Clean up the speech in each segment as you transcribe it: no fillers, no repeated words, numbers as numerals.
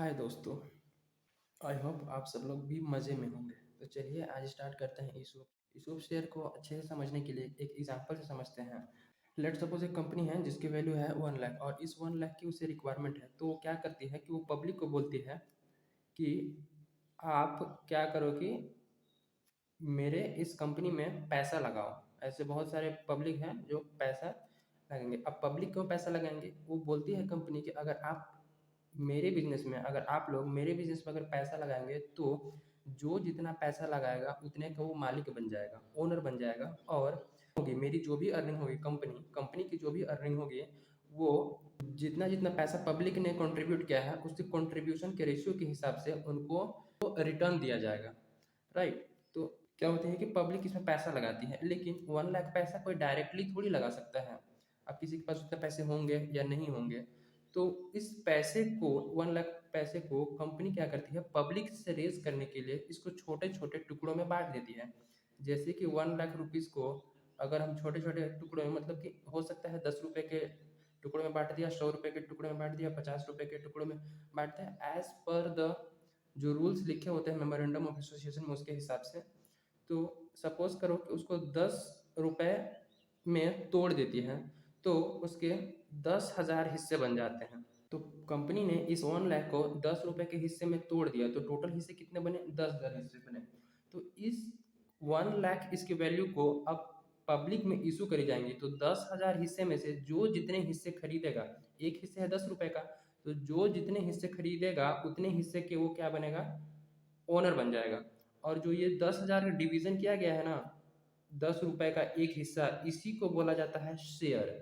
हाय दोस्तों। I hope आप सब लोग भी मज़े में होंगे। तो चलिए आज स्टार्ट करते हैं ईसोप शेयर को अच्छे से समझने के लिए एक एग्जांपल से समझते हैं। लेट सपोज एक कंपनी है जिसकी वैल्यू है 1 लाख और इस 1 लाख की उसे रिक्वायरमेंट है। तो वो क्या करती है कि वो पब्लिक को बोलती है कि आप क्या करो कि मेरे इस कंपनी में पैसा लगाओ। ऐसे बहुत सारे पब्लिक हैं जो पैसा लगाएंगे। अब पब्लिक क्यों पैसा लगाएंगे? वो बोलती है कंपनी कि अगर आप मेरे बिजनेस में अगर आप लोग मेरे बिजनेस में अगर पैसा लगाएंगे तो जो जितना पैसा लगाएगा उतने का वो मालिक बन जाएगा, ओनर बन जाएगा। और होगी मेरी जो भी अर्निंग होगी, कंपनी की जो भी अर्निंग होगी, वो जितना जितना पैसा पब्लिक ने कंट्रीब्यूट किया है उसके कंट्रीब्यूशन के रेशियो के हिसाब से उनको रिटर्न दिया जाएगा। राइट। तो क्या होता है कि पब्लिक इसमें पैसा लगाती है, लेकिन 1 लाख पैसा कोई डायरेक्टली थोड़ी लगा सकता है। अब किसी के पास उतने पैसे होंगे या नहीं होंगे, तो इस पैसे को 1 लाख पैसे को कंपनी क्या करती है, पब्लिक से रेज करने के लिए इसको छोटे छोटे टुकड़ों में बांट देती है। जैसे कि 1 लाख रुपीज़ को अगर हम छोटे छोटे टुकड़ों में, मतलब कि हो सकता है 10 रुपये के टुकड़ों में बांट दिया, 100 रुपये के टुकड़े में बांट दिया, 50 रुपये के टुकड़ों में बांटते हैं एज पर द जो रूल्स लिखे होते हैं मेमोरेंडम ऑफ एसोसिएशन में, उसके हिसाब से। तो सपोज करो कि उसको 10 रुपये में तोड़ देती है, तो उसके 10,000 हिस्से बन जाते हैं। तो कंपनी ने इस 1 लाख को 10 रुपये के हिस्से में तोड़ दिया, तो टोटल हिस्से कितने बने? 10,000 हिस्से बने। तो इस 1 लाख इसकी वैल्यू को अब पब्लिक में इशू करी जाएंगी, तो 10,000 हिस्से में से जो जितने हिस्से खरीदेगा, एक हिस्से है 10 रुपये का, तो जो जितने हिस्से खरीदेगा उतने हिस्से के वो क्या बनेगा? ओनर बन जाएगा। और जो ये 10,000 का डिवीजन किया गया है ना, 10 रुपये का एक हिस्सा, इसी को बोला जाता है शेयर।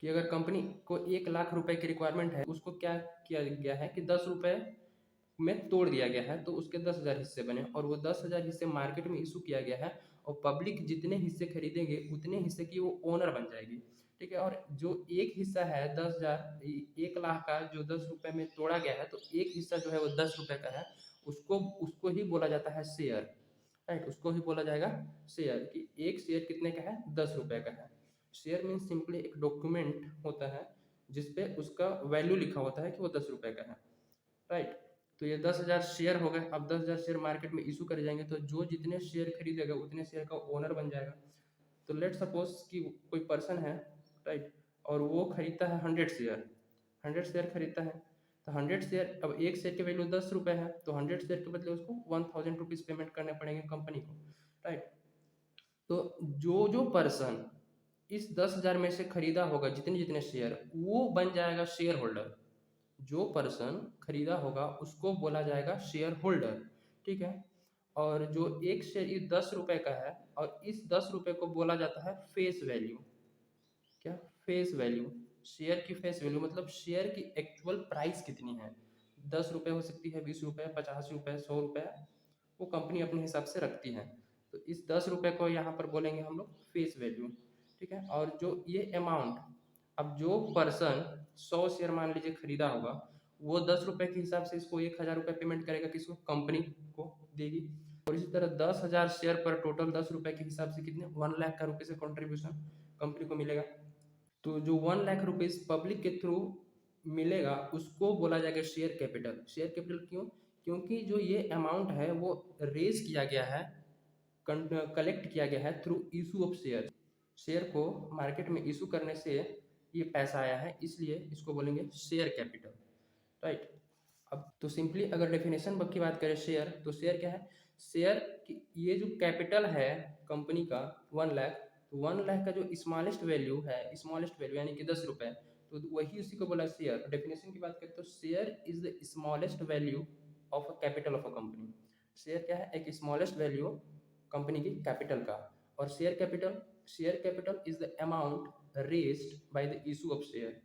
कि अगर कंपनी को 1 लाख रुपए की रिक्वायरमेंट है, उसको क्या किया गया है कि 10 रुपये में तोड़ दिया गया है, तो उसके 10,000 हिस्से बने और वो 10,000 हिस्से मार्केट में इशू किया गया है। और पब्लिक जितने हिस्से खरीदेंगे उतने हिस्से की वो ओनर बन जाएगी। ठीक है। और जो एक हिस्सा है 10,000 1 लाख का जो 10 रुपये में तोड़ा गया है, तो एक हिस्सा जो है वो 10 रुपये का है, उसको उसको ही बोला जाता है शेयर। राइट, उसको ही बोला जाएगा शेयर। कि एक शेयर कितने का है? 10 रुपये का है। शेयर मीन्स सिंपली एक डॉक्यूमेंट होता है जिसपे उसका वैल्यू लिखा होता है कि वो 10 रुपये का है। राइट। तो ये 10,000 शेयर हो गए। अब 10,000 शेयर मार्केट में इशू करे जाएंगे, तो जो जितने शेयर खरीदेगा उतने शेयर का ओनर बन जाएगा। तो लेट सपोज कि कोई पर्सन है, राइट, और वो खरीदता है 100 शेयर। 100 शेयर खरीदता है, तो 100 शेयर, अब एक शेयर की वैल्यू 10 रुपये है, तो 100 शेयर के बदले उसको 1,000 रुपीज़ पेमेंट करने पड़ेंगे कंपनी को। राइट। तो जो जो पर्सन इस 10,000 में से खरीदा होगा जितने जितने शेयर, वो बन जाएगा शेयर होल्डर। जो पर्सन खरीदा होगा उसको बोला जाएगा शेयर होल्डर। ठीक है। और जो एक शेयर ये 10 रुपये का है, और इस 10 रुपये को बोला जाता है फेस वैल्यू। क्या? Face value. शेयर की फेस वैल्यू मतलब शेयर की एक्चुअल प्राइस कितनी है। 10 रुपये हो सकती है, 20 रुपये, 50 रुपये, 100 रुपये, वो कंपनी अपने हिसाब से रखती है। तो इस 10 रुपये को यहाँ पर बोलेंगे हम लोग फेस वैल्यू। ठीक है। और जो ये अमाउंट, अब जो पर्सन 100 शेयर मान लीजिए खरीदा होगा, वो 10 रुपये के हिसाब से इसको 1,000 रुपये पेमेंट करेगा, किसको? कंपनी को देगी। और इसी तरह 10,000 शेयर पर टोटल 10 रुपये के हिसाब से कितने? 1 लाख का रुपये से कॉन्ट्रीब्यूशन कंपनी को मिलेगा। तो जो 1 लाख रुपीज़ पब्लिक के थ्रू मिलेगा उसको बोला जाएगा शेयर कैपिटल। शेयर कैपिटल क्यों? क्योंकि जो ये अमाउंट है वो रेज किया गया है, कलेक्ट किया गया है through issue of share. Share को मार्केट में इशू करने से ये पैसा आया है, इसलिए इसको बोलेंगे शेयर कैपिटल। राइट। अब तो सिंपली अगर डेफिनेशन की बात करें शेयर, तो शेयर क्या है? शेयर की ये जो कैपिटल है कंपनी का 1 लाख, तो 1 लाख का जो स्मॉलेस्ट वैल्यू यानी कि 10 रुपये, तो वही उसी को बोला शेयर। डेफिनेशन की बात करें तो share is the smallest value of a capital of a company. Share क्या है? एक स्मॉलेस्ट वैल्यू कंपनी की कैपिटल का। और share capital is the amount raised by the issue of share.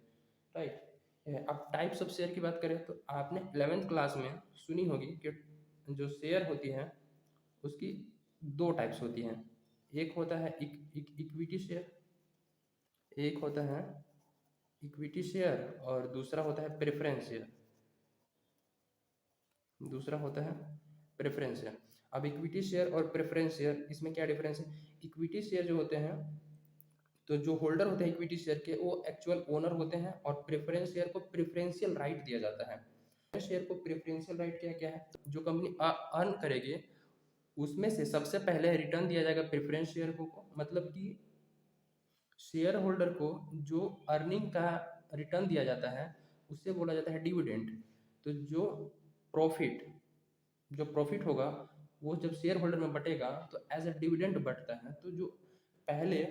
Right. अब टाइप्स ऑफ शेयर की बात करें तो आपने 11th क्लास में सुनी होगी कि जो शेयर होती है उसकी दो टाइप्स होती हैं। एक होता है इक्विटी शेयर, एक होता है इक्विटी शेयर, और दूसरा होता है प्रेफरेंस शेयर। दूसरा होता है प्रेफरेंस शेयर। अब इक्विटी शेयर और प्रेफरेंस शेयर, इसमें क्या डिफरेंस है? इक्विटी शेयर जो होते हैं, तो जो होल्डर होते हैं इक्विटी शेयर के वो एक्चुअल ओनर होते हैं, और प्रेफरेंस शेयर को प्रेफरेंशियल राइट दिया जाता है। शेयर को प्रेफरेंशियल राइट क्या है, जो कंपनी अर्न करेगी उसमें से सबसे पहले रिटर्न दिया जाएगा प्रेफरेंस शेयर को, मतलब कि शेयर होल्डर को जो अर्निंग का रिटर्न दिया जाता है उससे बोला जाता है डिविडेंड। तो जो प्रॉफिट होगा वो जब शेयर होल्डर में बटेगा तो एज अ डिविडेंड बटता है। तो जो पहले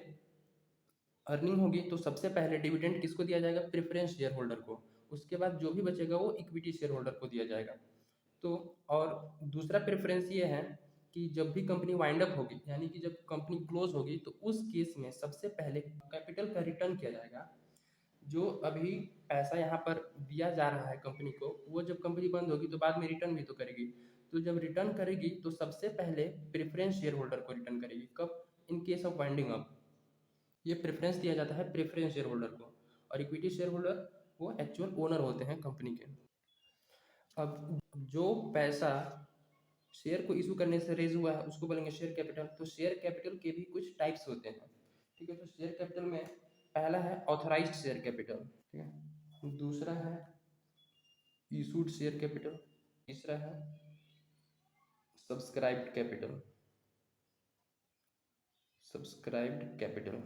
अर्निंग होगी तो सबसे पहले डिविडेंड किसको दिया जाएगा, प्रेफरेंस शेयर होल्डर को। उसके बाद जो भी बचेगा वो इक्विटी शेयर होल्डर को दिया जाएगा। तो और दूसरा प्रेफरेंस ये है कि जब भी कंपनी वाइंड अप होगी, यानी कि जब कंपनी क्लोज होगी, तो उस केस में सबसे पहले कैपिटल का रिटर्न किया जाएगा। जो अभी पैसा यहाँ पर दिया जा रहा है कंपनी को, वो जब कंपनी बंद होगी तो बाद में रिटर्न भी तो करेगी। तो जब रिटर्न करेगी तो सबसे पहले प्रेफरेंस शेयर होल्डर को रिटर्न करेगी। कब, in case of winding up ये प्रेफरेंस दिया जाता है प्रेफरेंस शेयर होल्डर को, और इक्विटी शेयर होल्डर वो एक्चुअल ओनर होते हैं कंपनी के। अब जो पैसा शेयर को इशू करने से रेज हुआ है उसको बोलेंगे शेयर कैपिटल। तो शेयर कैपिटल के भी कुछ टाइप्स होते हैं, ठीक है। तो शेयर कैपिटल में पहला है ऑथराइज्ड शेयर कैपिटल, ठीक है। दूसरा है इशूड शेयर कैपिटल। तीसरा है सब्सक्राइब्ड कैपिटल, सब्सक्राइब्ड कैपिटल।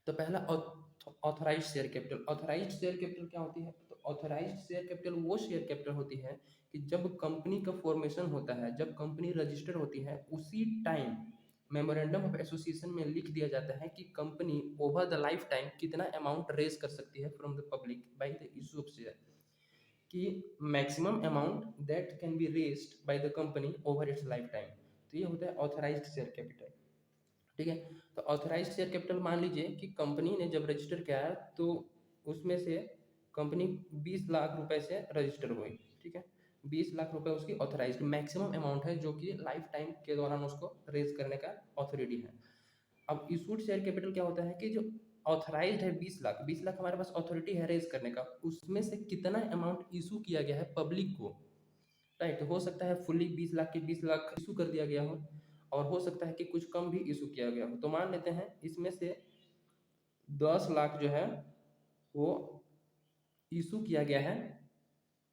तो पहला authorised share capital. Authorised share capital क्या होती है, तो ऑथराइज्ड शेयर कैपिटल वो शेयर कैपिटल होती है कि जब कंपनी का फॉर्मेशन होता है, जब कंपनी रजिस्टर होती है, उसी टाइम मेमोरेंडम ऑफ एसोसिएशन में लिख दिया जाता है कि company over the lifetime कितना अमाउंट रेज कर सकती है from the public by the issue of share, कि maximum amount that can be raised by the company over its lifetime. तो ये होता है ऑथराइज्ड शेयर कैपिटल, ठीक है। तो ऑथराइज्ड शेयर कैपिटल मान लीजिए कि कंपनी ने जब रजिस्टर किया तो उसमें से कंपनी 20 लाख रुपए से रजिस्टर हुई, ठीक है। 20 लाख रुपए उसकी ऑथराइज्ड मैक्सिमम अमाउंट है जो कि लाइफ टाइम के दौरान उसको रेज करने का ऑथोरिटी है। अब इशूड शेयर कैपिटल क्या होता है कि जो ऑथराइज्ड है 20 लाख, 20 लाख हमारे पास ऑथोरिटी है रेज करने का, उसमें से कितना अमाउंट इशू किया गया है पब्लिक को, राइट। हो सकता है फुल्ली 20 लाख के 20 लाख इशू कर दिया गया हो, और हो सकता है कि कुछ कम भी इशू किया गया हो। तो मान लेते हैं इसमें से 10 लाख जो है वो इशू किया गया है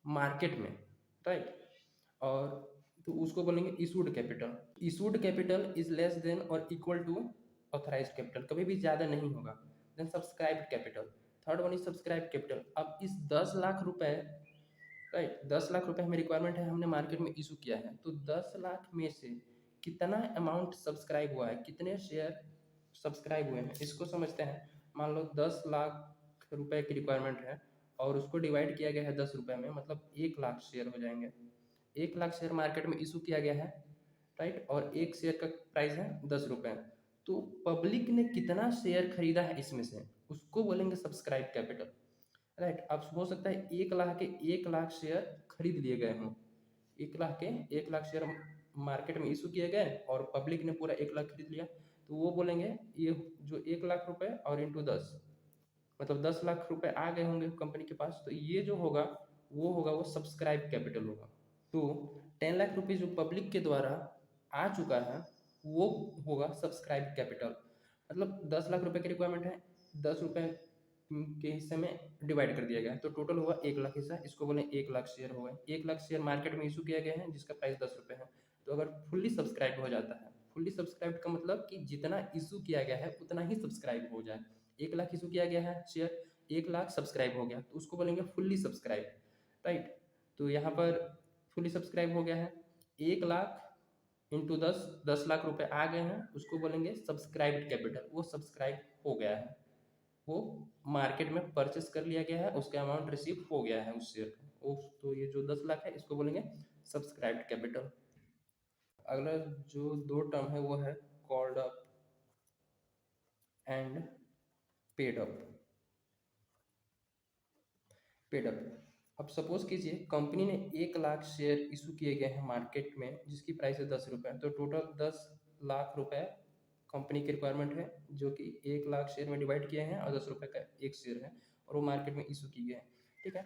मार्केट में, राइट। और तो उसको बोलेंगे issued capital. Issued capital is less than और इक्वल टू ऑथराइज्ड कैपिटल, कभी भी ज़्यादा नहीं होगा। Then subscribed capital, third one is subscribed capital. अब इस 10 लाख रुपए, राइट, 10 लाख रुपए हमें रिक्वायरमेंट है, हमने मार्केट में इशू किया है, तो 10 लाख में से कितना अमाउंट सब्सक्राइब हुआ है, कितने शेयर सब्सक्राइब हुए हैं, इसको समझते हैं। मान लो 10 लाख रुपए की रिक्वायरमेंट है और उसको डिवाइड किया गया है 10 रुपए में, मतलब 1 लाख शेयर हो जाएंगे। 1 लाख शेयर मार्केट में इशू किया गया है, राइट, और एक शेयर का प्राइस है 10 रुपये। तो पब्लिक ने कितना शेयर खरीदा है इसमें से, उसको बोलेंगे सब्सक्राइब कैपिटल, राइट। अब हो सकता है 1 लाख के 1 लाख शेयर खरीद लिए गए हों, 1 लाख के 1 लाख शेयर मार्केट में इशू किए गए और पब्लिक ने पूरा 1 लाख खरीद लिया। तो वो बोलेंगे ये जो 1 लाख रुपए और इंटू 10, मतलब 10 लाख रुपए आ गए होंगे कंपनी के पास, तो ये जो होगा वो सब्सक्राइब कैपिटल होगा। तो 10 लाख रुपए जो पब्लिक के द्वारा आ चुका है वो होगा सब्सक्राइब कैपिटल। मतलब 10 लाख रुपए की रिक्वायरमेंट है, 10 रुपए के हिस्से में डिवाइड कर दिया गया, तो टोटल हुआ 1 लाख हिस्सा, इसको बोले 1 लाख शेयर हो गए। 1 लाख शेयर मार्केट में इशू किया गया है जिसका प्राइस 10 रुपये है। तो अगर फुल्ली सब्सक्राइब हो जाता है, फुल्ली सब्सक्राइब का मतलब कि जितना इशू किया गया है उतना ही सब्सक्राइब हो जाए। 1 लाख इशू किया गया है शेयर, 1 लाख सब्सक्राइब हो गया, तो उसको बोलेंगे फुल्ली सब्सक्राइब, राइट। तो यहाँ पर फुल्ली सब्सक्राइब हो गया है, 1 लाख इंटू 10 लाख रुपए आ गए हैं, उसको बोलेंगे सब्सक्राइब्ड कैपिटल, वो सब्सक्राइब हो गया है, वो मार्केट में परचेस कर लिया गया है, उसका अमाउंट रिसीव हो गया है उस शेयर का। तो ये जो 10 लाख है इसको बोलेंगे सब्सक्राइब्ड कैपिटल। अगला जो दो टर्म है वो है called up and paid up. Paid up, अब सपोज कीजिए कंपनी ने 1 लाख शेयर इशू किए गए हैं मार्केट में जिसकी प्राइस है 10 रुपये, तो टोटल 10 लाख रुपए कंपनी की रिक्वायरमेंट है जो कि 1 लाख शेयर में डिवाइड किए हैं और 10 रुपये का एक शेयर है और वो मार्केट में इशू की गए हैं, ठीक है।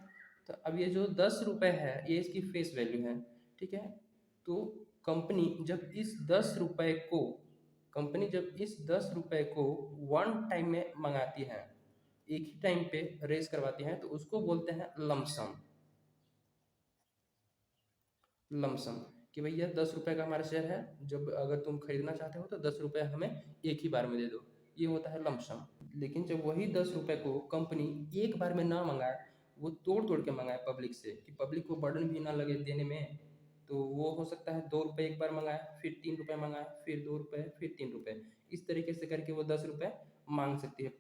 तो अब ये जो 10 रुपये है ये इसकी फेस वैल्यू है, ठीक है। तो कंपनी जब इस 10 रुपये को कंपनी जब इस 10 रुपये को वन टाइम में मंगाती है, एक ही टाइम पे रेज करवाती हैं तो उसको बोलते हैं लमसम। लमसम कि भैया 10 रुपये का हमारा शेयर है, जब अगर तुम खरीदना चाहते हो तो 10 रुपये हमें एक ही बार में दे दो, ये होता है लमसम। लेकिन जब वही 10 रुपये को कंपनी एक बार में ना मंगाए, वो तोड़ तोड़ के मंगाए पब्लिक से, कि पब्लिक को बर्डन भी ना लगे देने में, तो वो हो सकता है 2 रुपये एक बार मंगाए, फिर 3 रुपये मंगाए, फिर 2 रुपये, फिर 3 रुपये, इस तरीके से करके वो 10 रुपये मांग सकती है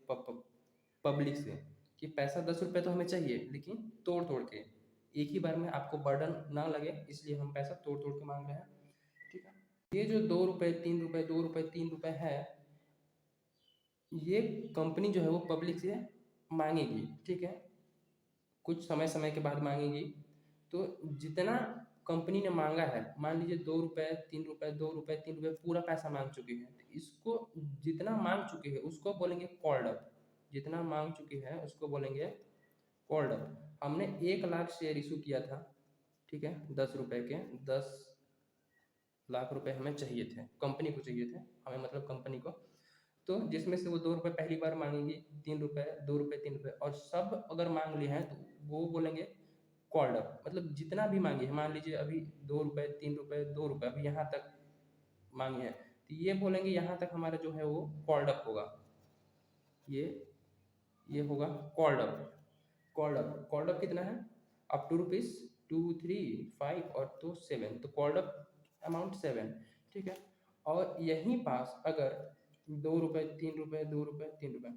पब्लिक से, कि पैसा 10 रुपये तो हमें चाहिए लेकिन तोड़ तोड़ के, एक ही बार में आपको बर्डन ना लगे इसलिए हम पैसा तोड़ तोड़ के मांग रहे हैं। ठीक है, ये जो 2 रुपये 3 रुपये 2 रुपये 3 रुपये है, ये कंपनी जो है वो पब्लिक से मांगेगी। ठीक है, कुछ समय समय के बाद मांगेगी, तो जितना कंपनी ने मांगा है, मान लीजिए 2 रुपये 3 रुपये 2 रुपये 3 रुपये पूरा पैसा मांग चुकी है, तो इसको जितना मांग चुकी है उसको बोलेंगे कॉल्ड अप। जितना मांग चुकी है उसको बोलेंगे कॉल्ड अप। हमने 1 लाख शेयर इशू किया था, ठीक है, 10 रुपये के, 10 लाख रुपए हमें चाहिए थे, कंपनी को चाहिए थे, हमें मतलब कंपनी को। तो जिसमें से वो 2 रुपये पहली बार मांगेगी, 3 रुपये 2 रुपये 3 रुपये, और सब अगर मांग लिए हैं तो वो बोलेंगे कॉल्ड अप। मतलब जितना भी मांगी है, मान लीजिए अभी 2 रुपये 3 रुपये 2 रुपये अभी यहाँ तक मांगी है, तो ये बोलेंगे यहाँ तक हमारा जो है वो कॉल्ड अप होगा, ये होगा कॉल्ड अप। कॉल्ड अप कितना है, अप टू रुपीज़ 2 3 5 और तो 7, तो कॉल्ड अप अमाउंट 7। ठीक है, और यहीं पास अगर 2 रुपये 3 रुपये 2 रुपये 3 रुपये,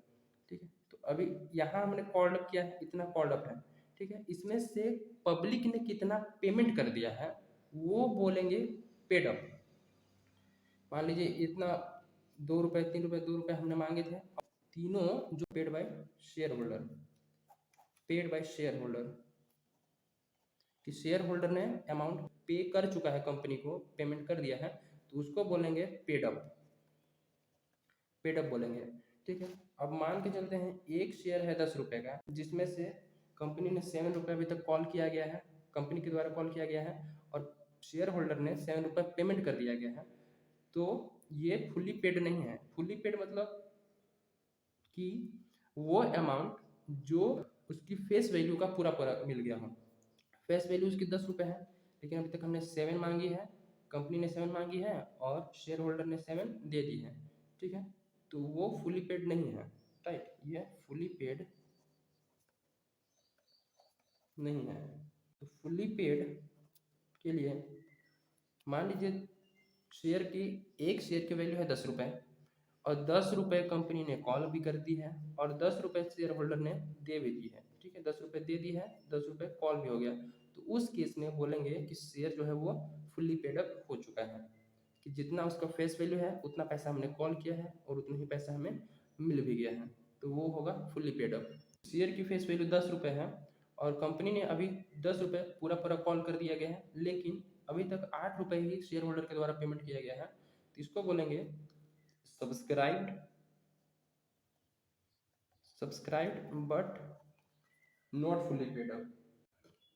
ठीक है, तो अभी यहाँ हमने कॉल्ड अप किया है, इतना कॉल्ड अप है। ठीक है, इसमें से पब्लिक ने कितना पेमेंट कर दिया है वो बोलेंगे पेड अप। मान लीजिए इतना 2 रुपये 3 रुपये 2 रुपये हमने मांगे थे, तीनों जो paid by share holder, paid by share holder, कि शेयर होल्डर ने अमाउंट पे कर चुका है, कंपनी को पेमेंट कर दिया है, तो उसको बोलेंगे पेड अप, पेड अप बोलेंगे। ठीक है, अब मान के चलते हैं एक शेयर है 10 रुपये का, जिसमें से कंपनी ने 7 रुपये अभी तक कॉल किया गया है, कंपनी के द्वारा कॉल किया गया है, और शेयर होल्डर ने 7 रुपये पेमेंट कर दिया गया है, तो ये फुली पेड नहीं है। फुली पेड मतलब कि वो अमाउंट जो उसकी फेस वैल्यू का पूरा पूरा मिल गया हो। फेस वैल्यू उसकी 10 रुपये है, लेकिन अभी तक हमने 7 मांगी है, कंपनी ने 7 मांगी है और शेयर होल्डर ने 7 दे दी है। ठीक है, तो वो फुली पेड नहीं है, राइट, ये फुली पेड नहीं है। तो फुली पेड के लिए मान लीजिए शेयर की, एक शेयर की वैल्यू है 10 रुपये, और 10 रुपये कंपनी ने कॉल भी कर दी है, और 10 रुपये शेयर होल्डर ने दे भी दी है। ठीक है, 10 रुपये दे दी है, 10 रुपये कॉल भी हो गया, तो उस केस में बोलेंगे कि शेयर जो है वो फुल्ली पेड अप हो चुका है, कि जितना उसका फेस वैल्यू है उतना पैसा हमने कॉल किया है और उतना ही पैसा हमें मिल भी गया है, तो वो होगा फुल्ली पेड अप। शेयर की फेस वैल्यू 10 रुपये है, और कंपनी ने अभी 10 रुपये पूरा पूरा कॉल कर दिया गया है, लेकिन अभी तक 8 रुपये ही शेयर होल्डर के द्वारा पेमेंट किया गया है, तो इसको बोलेंगे subscribed, subscribed but not fully paid up.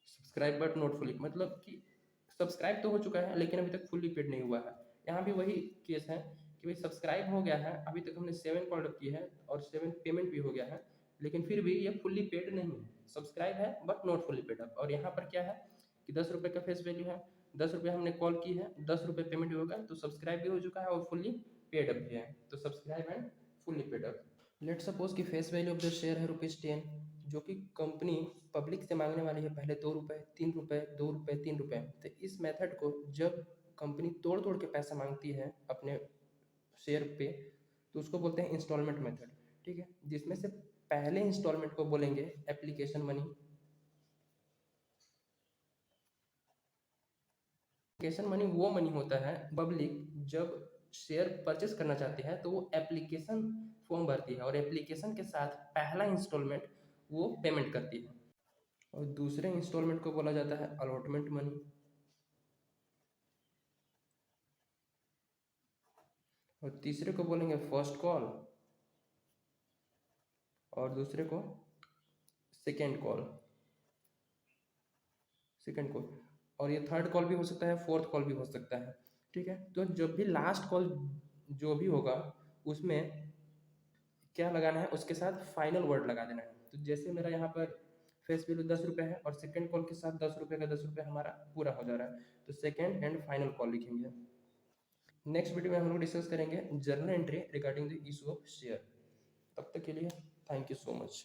Subscribe but not fully, मतलब कि सब्सक्राइब तो हो चुका है लेकिन अभी तक फुली पेड नहीं हुआ है। यहाँ भी वही केस है कि भाई सब्सक्राइब हो गया है, अभी तक हमने 7 कॉल अप की है और 7 पेमेंट भी हो गया है, लेकिन फिर भी ये फुल्ली पेड नहीं है, सब्सक्राइब है but not fully paid up. और यहाँ पर क्या है कि 10 रुपये का फेस वैल्यू है, 10 रुपये हमने कॉल की है, 10 रुपये पेमेंट भी होगा, तो सब्सक्राइब भी हो चुका है और फुल्ली पेड अप भी है, तो subscribe and fully paid up. Let suppose कि face value of the share है ₹10, जो कि कंपनी पब्लिक से मांगने वाली है पहले 2 रुपये 3 रुपये 2 रुपये 3 रुपये। तो इस मेथड को जब कंपनी तोड़ तोड़ के पैसा मांगती है अपने शेयर पे, तो उसको बोलते हैं इंस्टॉलमेंट मेथड। ठीक है, जिसमें से पहले इंस्टॉलमेंट को बोलेंगे एप्लीकेशन मनी। एप्लीकेशन मनी वो मनी होता है, पब्लिक जब शेयर परचेस करना चाहती है तो वो एप्लीकेशन फॉर्म भरती है, और एप्लीकेशन के साथ पहला इंस्टॉलमेंट वो पेमेंट करती है, और दूसरे इंस्टॉलमेंट को बोला जाता है अलॉटमेंट मनी, और तीसरे को बोलेंगे फर्स्ट कॉल, और दूसरे को सेकेंड कॉल, सेकेंड कॉल, और ये थर्ड कॉल भी हो सकता है, फोर्थ कॉल भी हो सकता है। ठीक है, तो जब भी लास्ट कॉल जो भी होगा उसमें क्या लगाना है, उसके साथ फाइनल वर्ड लगा देना है। तो जैसे मेरा यहाँ पर फेस वैल्यू 10 रुपये है और सेकेंड कॉल के साथ 10 रुपये का 10 रुपये हमारा पूरा हो जा रहा है, तो सेकेंड एंड फाइनल कॉल लिखेंगे। नेक्स्ट वीडियो में हम लोग डिस्कस करेंगे journal entry regarding the issue of share. तब तक के लिए थैंक यू सो मच।